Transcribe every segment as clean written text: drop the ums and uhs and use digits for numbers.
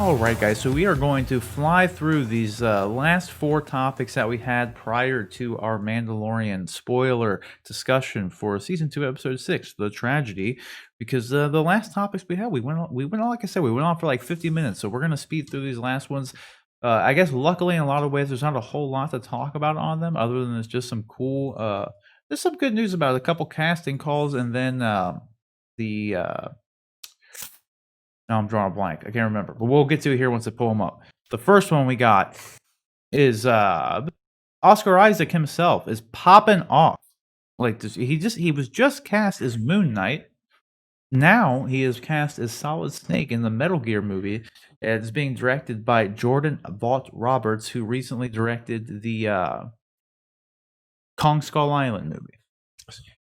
All right, guys. So we are going to fly through these last four topics that we had prior to our Mandalorian spoiler discussion for season 2, episode 6, the tragedy. Because the last topics we had, we went on. Like I said, we went on for like 50 minutes. So we're gonna speed through these last ones. I guess luckily, in a lot of ways, there's not a whole lot to talk about on them, other than it's just some cool. There's some good news about it, a couple casting calls, and then the. Now I'm drawing a blank. I can't remember, but we'll get to it here once I pull them up. The first one we got is Oscar Isaac himself is popping off. Like he was just cast as Moon Knight. Now he is cast as Solid Snake in the Metal Gear movie. It's being directed by Jordan Vogt-Roberts, who recently directed the Kong Skull Island movie.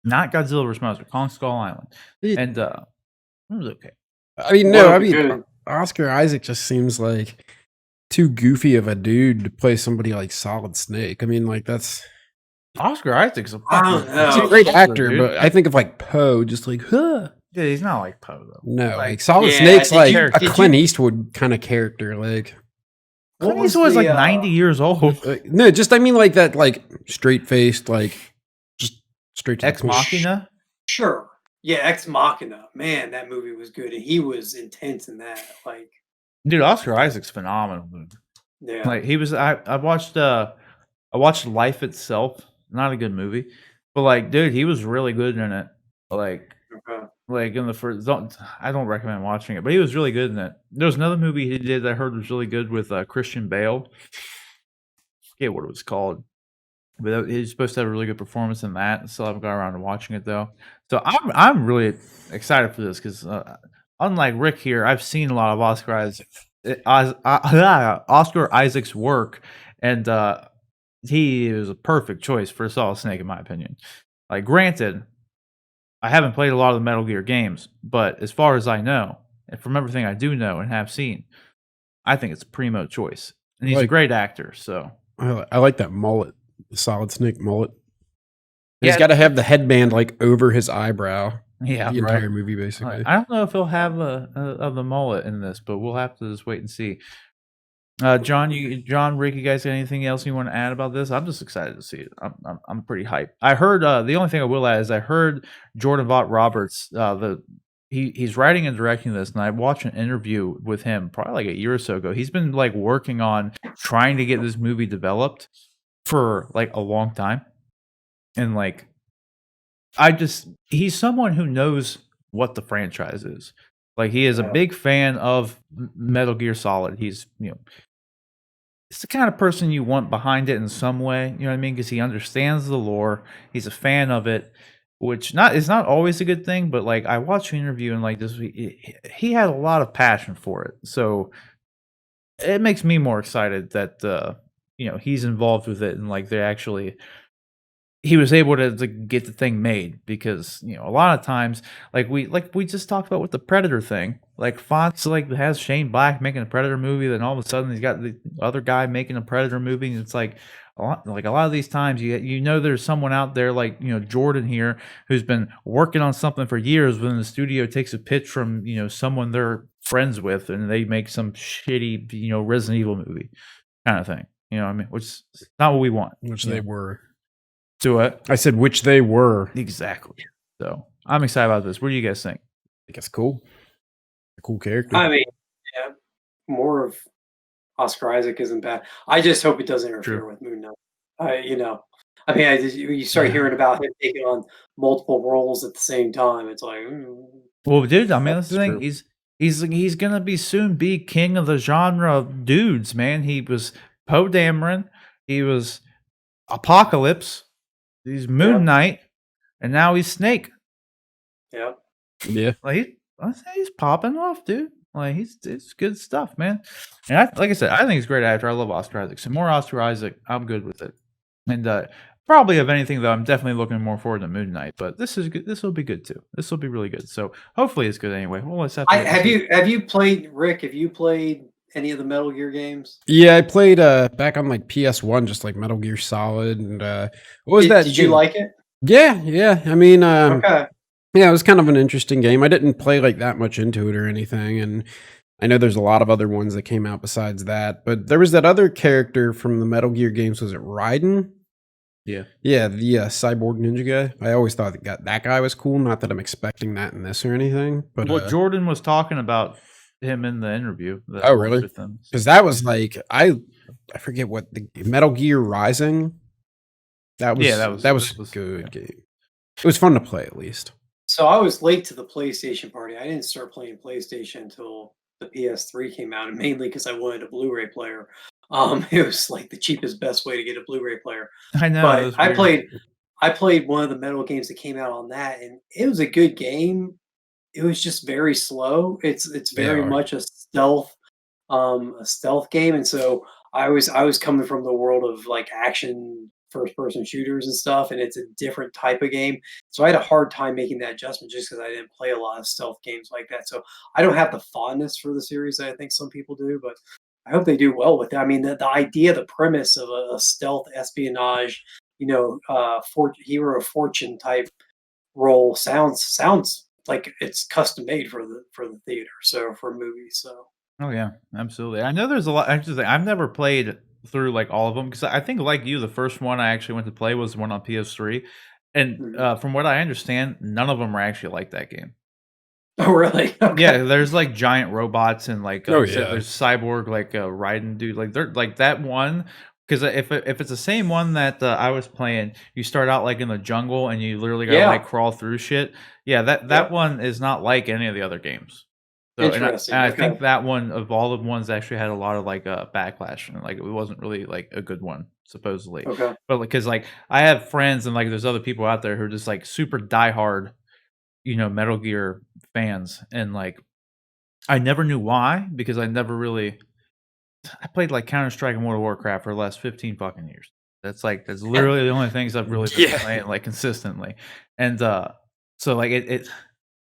Not Godzilla vs. Monster, Kong Skull Island. And it was okay. I mean, no, I mean, Oscar Isaac just seems like too goofy of a dude to play somebody like Solid Snake. I mean, like, that's... Oscar Isaac's a he's a great actor, dude. But I think of, like, Poe, just like, huh. Yeah, he's not like Poe, though. No, like Solid Snake's like a Clint Eastwood kind of character, like... Clint Eastwood's like 90 years old. No, just, I mean, like, that, like, straight-faced, like, just straight to Ex Machina? Sure. Yeah, Ex Machina. Man, that movie was good, and he was intense in that. Like, dude, Oscar Isaac's phenomenal. Dude. Yeah, like he was. I watched Life Itself. Not a good movie, but like, dude, he was really good in it. Like in the first. I don't recommend watching it, but he was really good in it. There was another movie he did that I heard was really good with Christian Bale. I forget what it was called. But he's supposed to have a really good performance in that. Still haven't got around to watching it though. So I'm really excited for this because unlike Rick here, I've seen a lot of Oscar Isaac's work, and he is a perfect choice for Solid Snake in my opinion. Like, granted, I haven't played a lot of the Metal Gear games, but as far as I know, and from everything I do know and have seen, I think it's a primo choice, and he's a great actor. So I like that mullet. The Solid Snake mullet. He's got to have the headband like over his eyebrow. Yeah, the entire movie basically. I don't know if he'll have the mullet in this, but we'll have to just wait and see. John, Rick, you guys got anything else you want to add about this? I'm just excited to see it. I'm pretty hyped. I heard the only thing I will add is I heard Jordan Vogt-Roberts. He's writing and directing this, and I watched an interview with him probably like a year or so ago. He's been like working on trying to get this movie developed for like a long time, and like he's someone who knows what the franchise is. Like, he is a big fan of Metal Gear Solid. He's it's the kind of person you want behind it in some way, you know what I mean, because he understands the lore, he's a fan of it, which is not always a good thing, but like, I watched an interview and like this, he had a lot of passion for it, so it makes me more excited that he's involved with it, and like he was able to get the thing made, because a lot of times, like we just talked about with the Predator thing, like Fox like has Shane Black making a Predator movie, then all of a sudden he's got the other guy making a Predator movie, and it's like a lot of these times there's someone out there like Jordan here who's been working on something for years, when the studio takes a pitch from someone they're friends with, and they make some shitty Resident Evil movie kind of thing. You know what I mean? Which is not what we want. Which they were. Do it. I said which they were. Exactly. So I'm excited about this. What do you guys think? I think it's cool. A cool character. I mean, yeah, more of Oscar Isaac isn't bad. I just hope it doesn't interfere with Moon Knight. You start hearing about him taking on multiple roles at the same time. It's like, well, dude, I mean, that's the thing. He's gonna be soon be king of the genre of dudes, man. He was Poe Dameron. He was Apocalypse. He's Moon Knight, and now he's Snake. Yeah. Like he's popping off, dude. Like it's good stuff, man. And like I said, I think he's a great actor. I love Oscar Isaac. So more Oscar Isaac, I'm good with it. And probably of anything though, I'm definitely looking more forward to Moon Knight. But this is good. This will be good too. This will be really good. So hopefully it's good anyway. Well, let's have. Have you played, Rick? Have you played any of the Metal Gear games? Yeah, I played back on like PS1, just like Metal Gear Solid, and what was that? Did you like it? Yeah. I mean, okay. Yeah, it was kind of an interesting game. I didn't play like that much into it or anything, and I know there's a lot of other ones that came out besides that, but there was that other character from the Metal Gear games. Was it Raiden? Yeah. Yeah, the cyborg ninja guy. I always thought that guy was cool. Not that I'm expecting that in this or anything, but Well, Jordan was talking about him in the interview. Oh, really? With him. Because that was like I forget what the Metal Gear Rising. That was a good game. It was fun to play at least. So I was late to the PlayStation party. I didn't start playing PlayStation until the PS3 came out, and mainly because I wanted a Blu-ray player. It was like the cheapest, best way to get a Blu-ray player. I know. But I played one of the Metal games that came out on that, and it was a good game. It was just very slow. It's very much a stealth game, and so I was coming from the world of like action first person shooters and stuff, and it's a different type of game. So I had a hard time making that adjustment just because I didn't play a lot of stealth games like that. So I don't have the fondness for the series that I think some people do, but I hope they do well with it. I mean, the idea, the premise of a stealth espionage, hero of fortune type role sounds like it's custom made for the theater, so for movies. So Oh yeah, absolutely. I know there's a lot. Actually, I've never played through like all of them because I think, like you, the first one I actually went to play was the one on PS3, and from what I understand, none of them are actually like that game. Oh really? Okay. Yeah, there's like giant robots and like Oh, there's cyborg like Raiden dude. Like they're like that one. Because if it's the same one that I was playing, you start out like in the jungle and you literally gotta like crawl through shit. Yeah, that one is not like any of the other games. So, Interesting. and I think that one of all the ones actually had a lot of like backlash and like it wasn't really like a good one supposedly. Okay. But because like I have friends and like there's other people out there who are just like super diehard, Metal Gear fans, and like I never knew why because I played like Counter-Strike and World of Warcraft for the last 15 fucking years. That's literally the only things I've really been playing like consistently. And so like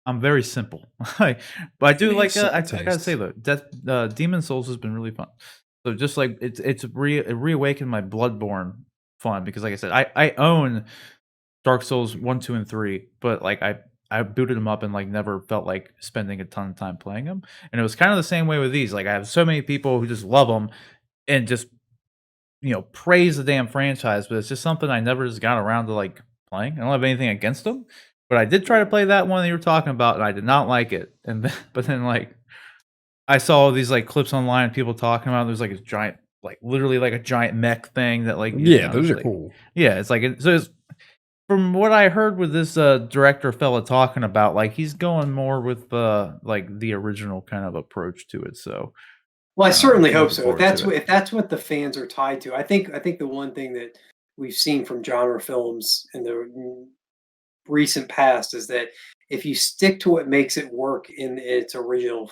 I'm very simple. But I do like I gotta say though, Demon Souls has been really fun. So just like it reawakened my Bloodborne fun because like I said, I own Dark Souls 1, 2, and 3, but like I booted them up and like never felt like spending a ton of time playing them. And it was kind of the same way with these. Like I have so many people who just love them and just praise the damn franchise, but it's just something I never just got around to like playing. I don't have anything against them, but I did try to play that one that you were talking about, and I did not like it. And but then like I saw these like clips online, people talking about there's like a giant, like literally like a giant mech thing that like those are like, cool. Yeah, it's like so it's. From what I heard with this director fella talking about, like he's going more with like the original kind of approach to it. So, well, I certainly hope so. If that's what the fans are tied to, I think the one thing that we've seen from genre films in the recent past is that if you stick to what makes it work in its original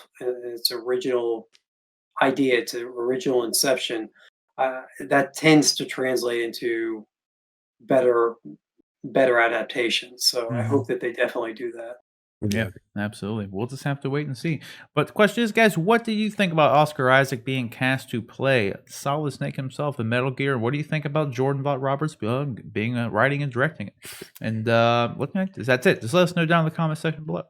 idea, its original inception, that tends to translate into better adaptations. So I hope that they definitely do that. Yeah, absolutely. We'll just have to wait and see. But the question is, guys, what do you think about Oscar Isaac being cast to play Solid Snake himself in Metal Gear? What do you think about Jordan Vogt-Roberts being writing and directing it? And looking at this, that's it. Just let us know down in the comment section below.